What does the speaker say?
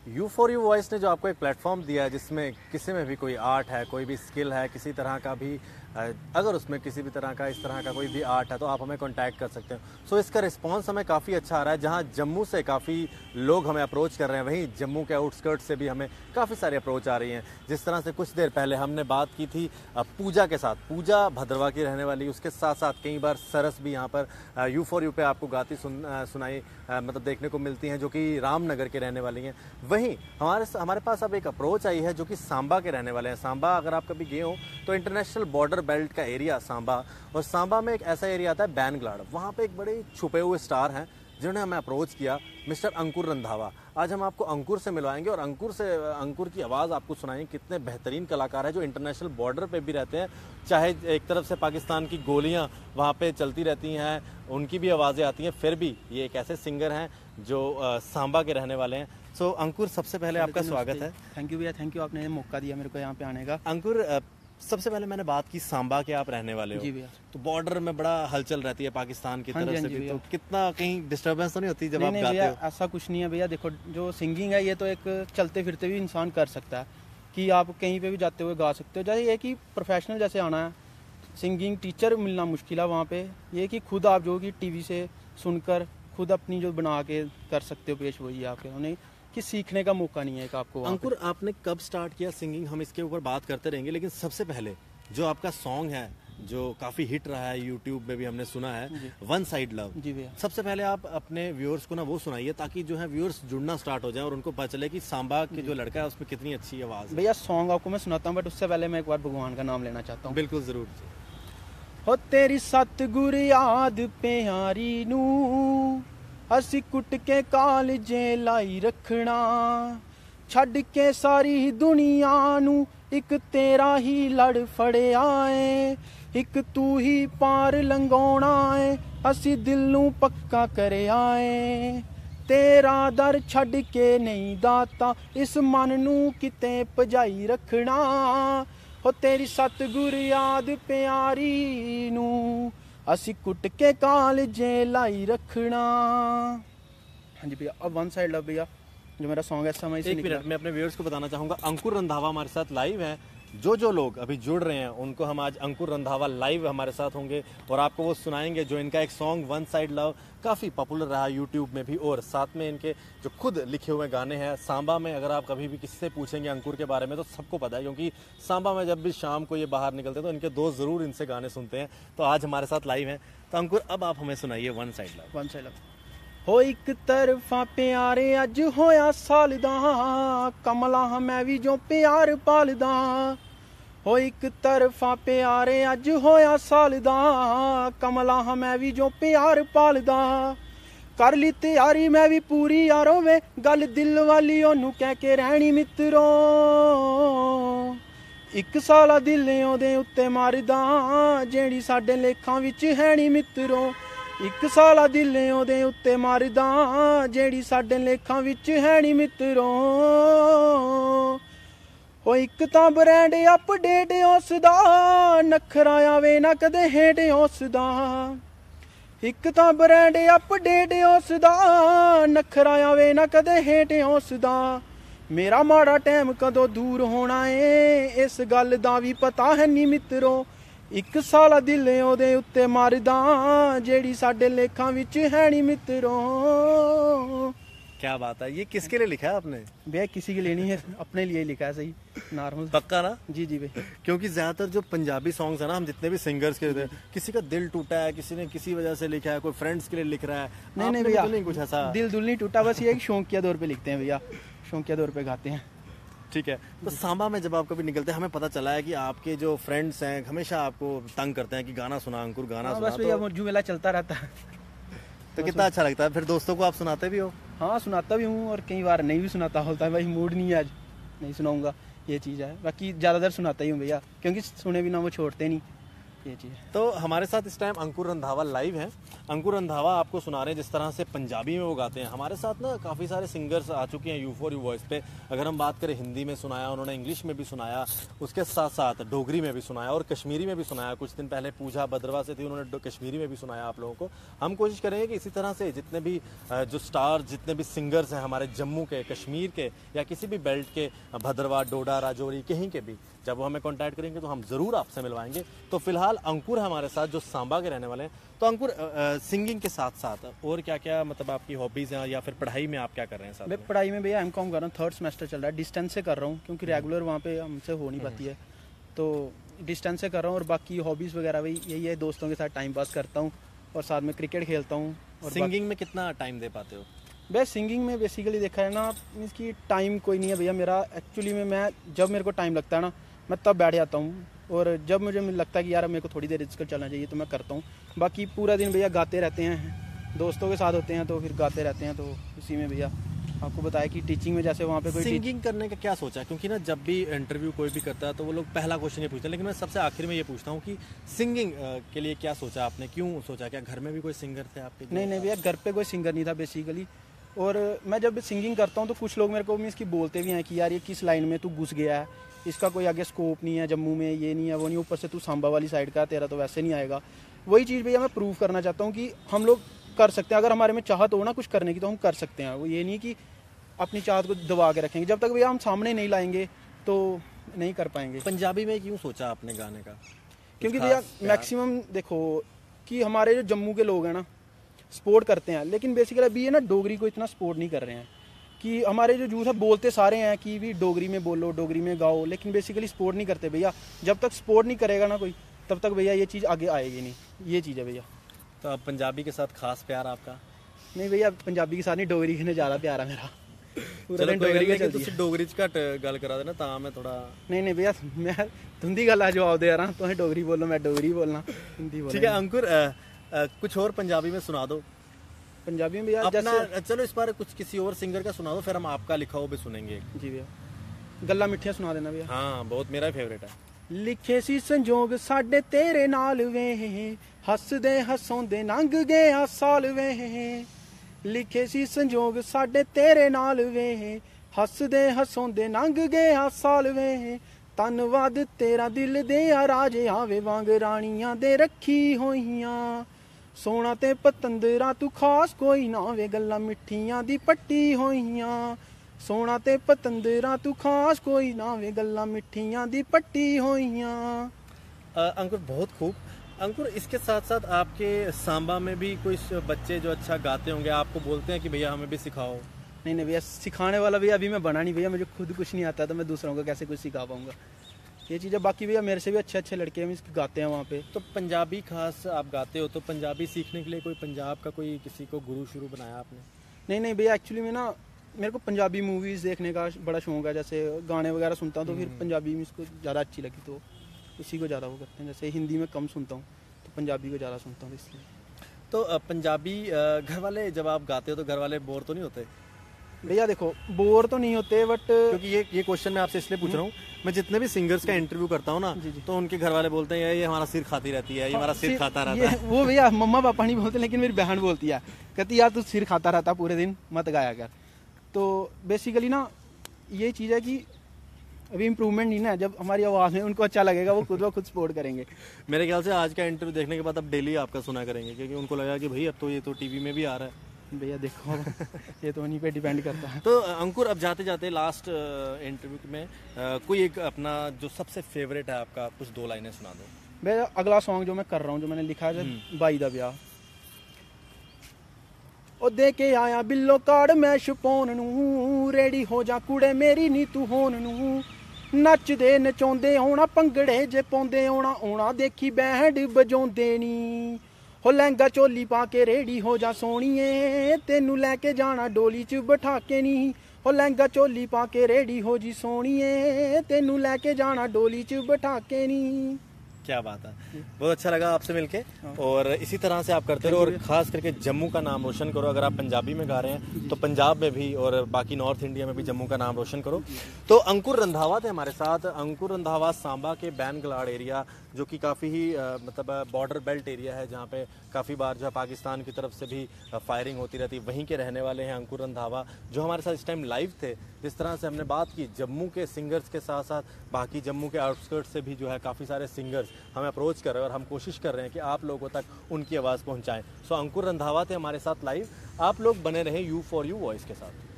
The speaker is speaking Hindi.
U4U वॉइस ने जो आपको एक प्लेटफॉर्म दिया है जिसमें किसी में भी कोई आर्ट है, कोई भी स्किल है, किसी तरह का भी अगर उसमें किसी भी तरह का इस तरह का कोई भी आर्ट है तो आप हमें कांटेक्ट कर सकते हो। सो इसका रिस्पांस हमें काफ़ी अच्छा आ रहा है। जहां जम्मू से काफ़ी लोग हमें अप्रोच कर रहे हैं, वहीं जम्मू के आउटस्कर्ट से भी हमें काफ़ी सारी अप्रोच आ रही हैं। जिस तरह से कुछ देर पहले हमने बात की थी पूजा के साथ, पूजा भद्रवा की रहने वाली, उसके साथ साथ कई बार सरस भी यहाँ पर U4U पे आपको गाती सुनाई मतलब देखने को मिलती हैं, जो कि रामनगर के रहने वाली हैं। वहीं हमारे पास अब एक अप्रोच आई है जो कि सांबा के रहने वाले हैं। सांबा अगर आप कभी गए हो तो इंटरनेशनल बॉर्डर बेल्ट का एरिया सांबा, और सांबा में एक ऐसा एरिया आता है बैनगलाड़, वहाँ पे एक बड़े छुपे हुए स्टार हैं जिन्होंने हमें अप्रोच किया, मिस्टर अंकुर रंधावा। आज हम आपको अंकुर से मिलवाएंगे और अंकुर की आवाज़ आपको सुनाएंगे। कितने बेहतरीन कलाकार हैं जो इंटरनेशनल बॉर्डर पे भी रहते हैं, चाहे एक तरफ से पाकिस्तान की गोलियां वहाँ पे चलती रहती हैं, उनकी भी आवाज़ें आती हैं, फिर भी ये एक ऐसे सिंगर हैं जो सांबा के रहने वाले हैं। सो अंकुर, सबसे पहले आपका स्वागत है। थैंक यू भैया, थैंक यू, आपने मौका दिया मेरे को यहाँ पे आने का। अंकुर, सबसे पहले मैंने बात की सांबा के आप रहने वाले हो। जी भैया। तो बॉर्डर में बड़ा हलचल रहती है पाकिस्तान की तरफ से भी, तो कितना कहीं डिस्टर्बेंस तो नहीं होती जब आप गाते हो? ऐसा कुछ नहीं है भैया। देखो, जो सिंगिंग है ये तो एक चलते फिरते भी इंसान कर सकता है कि आप कहीं पे भी जाते हुए गा सकते हो। जैसे ये कि प्रोफेशनल जैसे आना है, सिंगिंग टीचर मिलना मुश्किल है वहाँ पे। ये कि खुद आप जो कि टीवी से सुनकर खुद अपनी जो बना के कर सकते हो पेश, वही आपके उन्हें कि सीखने का मौका नहीं है आपको। अंकुर, आपने कब स्टार्ट किया सिंगिंग? हम इसके ऊपर बात करते रहेंगे, लेकिन सबसे पहले जो आपका सॉन्ग है जो काफी हिट रहा है, यूट्यूब में भी हमने सुना है, वन साइड लव। जी भैया। सबसे पहले आप अपने व्यूअर्स को ना वो सुनाइए ताकि जो है व्यूअर्स जुड़ना स्टार्ट हो जाए और उनको पता चले कि सांबा के जो लड़का है उसमें कितनी अच्छी आवाज है। भैया सॉन्ग आपको मैं सुनाता हूँ, बट उससे पहले मैं एक बार भगवान का नाम लेना चाहता हूँ। बिल्कुल जरूर। हो तेरी सतगुर याद प्यारी नू असी कुट के कालजे लाई रखना, छड़ के सारी दुनिया नू एक तेरा ही लड़ फड़िया है, एक तू ही पार लंघाउणा है, असी दिल नू पक्का करया है। तेरा दर छड़ के नहीं दाता, इस मन नू किते भजाई रखना। हो तेरी सतगुर याद प्यारी नू असी कुट के कालजे लाई रखना। हाँ जी भैया, अब वन साइड लव भैया जो मेरा सॉन्ग है समय से। एक मिनट, मैं अपने व्यूअर्स को बताना चाहूंगा, अंकुर रंधावा हमारे साथ लाइव हैं। जो लोग अभी जुड़ रहे हैं उनको हम आज अंकुर रंधावा लाइव हमारे साथ होंगे और आपको वो सुनाएंगे जो इनका एक सॉन्ग वन साइड लव काफ़ी पॉपुलर रहा यूट्यूब में भी, और साथ में इनके जो खुद लिखे हुए गाने हैं। सांबा में अगर आप कभी भी किसी से पूछेंगे अंकुर के बारे में तो सबको पता है, क्योंकि सांबा में जब भी शाम को ये बाहर निकलते हैं तो इनके दोस्त ज़रूर इनसे गाने सुनते हैं। तो आज हमारे साथ लाइव हैं। तो अंकुर, अब आप हमें सुनाइए one side love. One side love. हो एक तरफा प्यारे अज होया साल दा, कमला मैं भी जो प्यार पालदा। हो एक तरफा प्यारे अज होया साल दा, कमला मैं भी जो प्यार पालदा। कर ली तैयारी मैं भी पूरी यारो वे, गल दिल वाली ओनू कह के रहनी मित्रो। एक साला दिल ओदे उत्ते मारदा, जेड़ी साडे लेखां विच है नी मित्रो। एक साला दिल ओदे उत्ते मारदा, जेड़ी साडे लेखां विच है नी मित्रो। ओ एक तां ब्रांड अपडेट उसदा, नखरा आवे ना कदे हेट उसदा। एक तां ब्रांड अपडेट उसदा, नखरा आवे ना कदे हेट उसदा। मेरा माड़ा टाइम कदों दूर होना है, इस गल दा भी पता है नी मित्रो। एक साला दिल ओदे उत्ते मारदा, जेड़ी साडे लेखां विच है नी मित्रो। क्या बात है, ये किसके लिए लिखा है आपने? भैया किसी के लिए नहीं है, अपने लिए लिखा है। सही, नॉर्मल। पक्का ना? जी जी भैया। क्योंकि ज्यादातर जो पंजाबी सॉन्ग्स है ना, हम जितने भी सिंगर्स के थे, किसी का दिल टूटा है, किसी ने किसी वजह से लिखा है, कोई फ्रेंड्स के लिए लिख रहा है। नहीं भैया, नहीं कुछ ऐसा दिल नहीं टूटा, बस ये एक शौकिया दौर पे लिखते हैं भैया, शौकिया दौर पे गाते हैं। ठीक है। तो सांबा में जब आप कभी निकलते हैं, हमें पता चला है कि आपके जो फ्रेंड्स हैं हमेशा आपको तंग करते हैं कि गाना सुना अंकुर, गाना सुना। बस भैया जुमेला चलता रहता है। तो कितना अच्छा लगता है। फिर दोस्तों को आप सुनाते भी हो? हाँ, सुनाता भी हूँ और कई बार नहीं भी सुनाता होता है। भाई मूड नहीं है आज, नहीं सुनाऊंगा, ये चीज़ है। बाकी ज़्यादातर सुनाता ही हूँ भैया, क्योंकि सुने बिना वो छोड़ते नहीं। ये चीज़ है। तो हमारे साथ इस टाइम अंकुर रंधावा लाइव हैं। अंकुर रंधावा आपको सुना रहे हैं जिस तरह से पंजाबी में वो गाते हैं। हमारे साथ ना काफ़ी सारे सिंगर्स आ चुके हैं U4U वॉइस पे। अगर हम बात करें हिंदी में सुनाया उन्होंने, इंग्लिश में भी सुनाया, उसके साथ साथ डोगरी में भी सुनाया और कश्मीरी में भी सुनाया। कुछ दिन पहले पूजा भद्रवा से थी, उन्होंने कश्मीरी में भी सुनाया आप लोगों को। हम कोशिश करेंगे कि इसी तरह से जितने भी जो स्टार, जितने भी सिंगर्स हैं हमारे जम्मू के, कश्मीर के या किसी भी बेल्ट के, भद्रवा, डोडा, राजौरी, कहीं के भी, जब वो हमें कांटेक्ट करेंगे तो हम ज़रूर आपसे मिलवाएंगे। तो फिलहाल अंकुर है हमारे साथ जो सांबा के रहने वाले हैं। तो अंकुर, सिंगिंग के साथ साथ और क्या क्या मतलब आपकी हॉबीज़ हैं या फिर पढ़ाई में आप क्या कर रहे हैं साथ मैं में? पढ़ाई में भैया M.Com कर रहा हूँ, 3rd सेमेस्टर चल रहा है। डिस्टेंस से कर रहा हूँ क्योंकि रेगुलर वहाँ पे हमसे हो नहीं पाती है, तो डिस्टेंस से कर रहा हूँ। और बाकी हॉबीज़ वगैरह वही यही है, दोस्तों के साथ टाइम पास करता हूँ और साथ में क्रिकेट खेलता हूँ। और सिंगिंग में कितना टाइम दे पाते हो? भैया सिंगिंग में बेसिकली देखा है ना, मीन्स की टाइम कोई नहीं है भैया मेरा। एक्चुअली में मैं जब मेरे को टाइम लगता है ना, मैं तब बैठ जाता हूँ। और जब मुझे लगता है कि यार मेरे को थोड़ी देर इसका चलना चाहिए तो मैं करता हूँ। बाकी पूरा दिन भैया गाते रहते हैं, दोस्तों के साथ होते हैं तो फिर गाते रहते हैं। तो इसी में भैया आपको बताया कि टीचिंग में जैसे वहाँ पे कोई सिंगिंग करने का क्या सोचा? क्योंकि ना जब भी इंटरव्यू कोई भी करता है तो वो लोग पहला क्वेश्चन ये पूछते हैं, लेकिन मैं सबसे आखिर में ये पूछता हूँ कि सिंगिंग के लिए क्या सोचा आपने, क्यों सोचा? क्या घर में भी कोई सिंगर थे आपके? नहीं भैया, घर पे कोई सिंगर नहीं था बेसिकली। और मैं जब सिंगिंग करता हूँ तो कुछ लोग मेरे को मीन्स की बोलते भी हैं कि यार ये किस लाइन में तू घुस गया है, इसका कोई आगे स्कोप नहीं है, जम्मू में ये नहीं है वो नहीं, ऊपर से तू सांबा वाली साइड का, तेरा तो वैसे नहीं आएगा। वही चीज़ भैया मैं प्रूव करना चाहता हूँ कि हम लोग कर सकते हैं। अगर हमारे में चाहत हो ना कुछ करने की तो हम कर सकते हैं। वो ये नहीं कि अपनी चाहत को दबा के रखेंगे। जब तक भैया हम सामने नहीं लाएंगे तो नहीं कर पाएंगे। पंजाबी में क्यों सोचा आपने गाने का? क्योंकि भैया मैक्सिमम देखो कि हमारे जो जम्मू के लोग हैं ना सपोर्ट करते हैं, लेकिन बेसिकली अभी ये ना डोगरी को इतना सपोर्ट नहीं कर रहे हैं। कि हमारे जो यूथ है बोलते सारे हैं कि भी डोगरी में बोलो, डोगरी में गाओ, लेकिन बेसिकली सपोर्ट नहीं करते भैया। जब तक सपोर्ट नहीं करेगा ना कोई, तब तक भैया ये चीज़ आगे आएगी नहीं। ये चीज़ है भैया। तो अब पंजाबी के साथ खास प्यार आपका? नहीं भैया, पंजाबी के साथ नहीं, डोगरी के ज़्यादा प्यार है मेरा। पूरा दिन डोगरी डोगरी का चलती है। डोगरी च घट गल करा देना तां मैं थोड़ा। नहीं भैया, मैं तुंदी गल जवाब दे रहा, तुम डोगरी बोलो, मैं डोगरी बोलना, हिंदी बोलना। ठीक है अंकुर, कुछ और पंजाबी में सुना दो। पंजाबी में भैया अपना जैसे चलो इस बार कुछ किसी और सिंगर का सुना दो, फिर हम आपका लिखा हुआ भी सुनेंगे। जी भैया, गल्ला मिठिया सुना देना भैया। हाँ, बहुत मेरा फेवरेट है। लिखे सी संजोग साडे तेरे नाल वे, हसदे हसोंदे लंघ गया साल वे। लिखे सी संजोग साडे तेरे नाल वे, हसदे हसोंदे लंघ गया साल वे। धन्नवाद तेरा दिल दे राजे आवे वांग रानियां दे रखी होइयां। सोना ते पतंदरा तू खास कोई ना वे, गल्लां मिठियां दी पट्टी होइयां। सोना ते पतंदरा तू खास कोई ना वे, गल्लां मिठियां दी पट्टी होइयां। अंकुर बहुत खूब। अंकुर, इसके साथ साथ आपके सांबा में भी कोई बच्चे जो अच्छा गाते होंगे आपको बोलते हैं कि भैया हमें भी सिखाओ? नहीं भैया, सिखाने वाला भैया अभी मैं बना नहीं भैया। मुझे खुद कुछ नहीं आता तो मैं दूसरों को कैसे कुछ सिखा पाऊंगा। ये चीज़ें बाकी भैया मेरे से भी अच्छे अच्छे लड़के हैं गाते हैं वहाँ पे। तो पंजाबी खास आप गाते हो, तो पंजाबी सीखने के लिए कोई पंजाब का कोई किसी को गुरु शुरू बनाया आपने? नहीं भैया, एक्चुअली में ना मेरे को पंजाबी मूवीज़ देखने का बड़ा शौक है। जैसे गाने वगैरह सुनता हूँ तो फिर पंजाबी में इसको ज़्यादा अच्छी लगी तो उसी को ज़्यादा वो करते हैं। जैसे हिंदी में कम सुनता हूँ तो पंजाबी को ज़्यादा सुनता हूँ इसलिए। तो पंजाबी घर वाले जब आप गाते हो तो घर वाले बोर तो नहीं होते? भैया देखो, बोर तो नहीं होते, बट क्योंकि ये क्वेश्चन मैं आपसे इसलिए पूछ रहा हूँ, मैं जितने भी सिंगर्स का इंटरव्यू करता हूँ ना, तो उनके घर वाले बोलते हैं ये हमारा सिर खाती रहती है, ये हमारा सिर खाता रहता है। वो भैया मम्मा पापा नहीं बोलते, लेकिन मेरी बहन बोलती है, कहती यार तू सिर खाता रहता पूरे दिन, मत गाया कर। तो बेसिकली ना ये चीज़ है कि अभी इम्प्रूवमेंट नहीं ना, जब हमारी आवाज़ में उनको अच्छा लगेगा वो खुद सपोर्ट करेंगे। मेरे ख्याल से आज का इंटरव्यू देखने के बाद अब डेली आपका सुना करेंगे, क्योंकि उनको लगा कि भाई अब तो ये तो टीवी में भी आ रहा है। भैया देखो ये तो उन्हीं पे डिपेंड करता है। तो अंकुर, अब जाते जाते लास्ट इंटरव्यू में कोई एक अपना जो सबसे फेवरेट है आपका, कुछ 2 लाइनें सुना दो। भैया अगला सॉन्ग जो मैं कर रहा हूँ, जो मैंने लिखा है बाई दा ब्याह। ओ दे के आया बिल्लो कार्ड मैं छपाउन नूं, रेडी हो जा कुड़े मेरी नी तू होन नूं। नचदे नचाउंदे औना भंगड़े जे पाउंदे औना, औना देखी बैंड बजाउंदे नी। हो लहंगा चोली पा के रेडी हो जा सोहणीए, तेनू लैके जाना डोली च बिठा के नी। हो लहंगा चोली पा के रेडी हो जी सोहणीए, तेनू लैके जाना डोली च बिठा के नी। क्या बात है, बहुत अच्छा लगा आपसे मिलके। और इसी तरह से आप करते रहो और खास करके जम्मू का नाम रोशन करो। अगर आप पंजाबी में गा रहे हैं तो पंजाब में भी और बाकी नॉर्थ इंडिया में भी जम्मू का नाम रोशन करो। तो अंकुर रंधावा थे हमारे साथ। अंकुर रंधावा सांबा के बैनगलाड़ एरिया, जो कि काफ़ी ही मतलब बॉर्डर बेल्ट एरिया है, जहाँ पे काफ़ी बार जो है पाकिस्तान की तरफ से भी फायरिंग होती रहती है, वहीं के रहने वाले हैं अंकुर रंधावा, जो हमारे साथ इस टाइम लाइव थे। जिस तरह से हमने बात की जम्मू के सिंगर्स के साथ साथ बाकी जम्मू के आउटस्कर्ट्स से भी जो है काफ़ी सारे सिंगर्स हमें अप्रोच कर रहे हैं और हम कोशिश कर रहे हैं कि आप लोगों तक उनकी आवाज़ पहुंचाएं। सो अंकुर रंधावा थे हमारे साथ लाइव। आप लोग बने रहें U4U वॉइस के साथ।